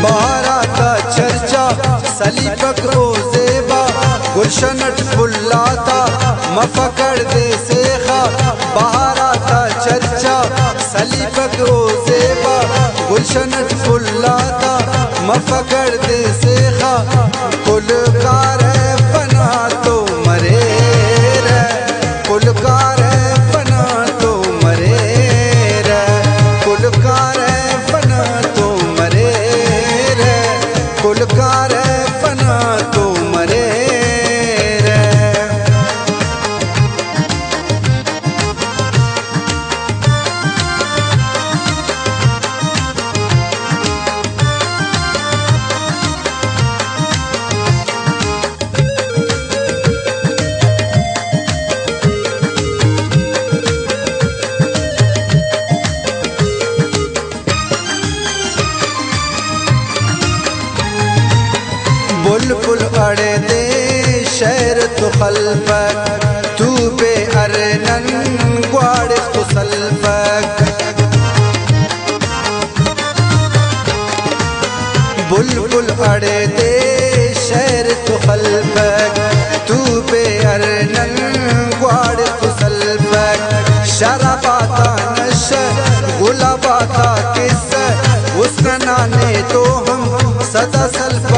बाहर आता चर्चा सलीबक ओ ज़ेबा गुलशनट फुल्लाता मफकड़ दे सेखा। बाहर आता चर्चा सलीबक ओ ज़ेबा गुलशनट फुल्लाता मफकड़ दे सेखा। कुलकार फना तो मरे रे, कुलकार फना तो मरे रे, कुलकार फना तो मरे रे, कुलकार फना तो मरे रे। बुलबुल अड़े दे शहर तो खलफक तू बे अरनन ग्वाड़ तो सल्फक। बुलबुल अड़े दे शहर तो खलफक तू बे अरनन ग्वाड़ तो सल्फक। शराबाता नश गुलाबाता किस उसका नाने तो हम सदा सल्फक।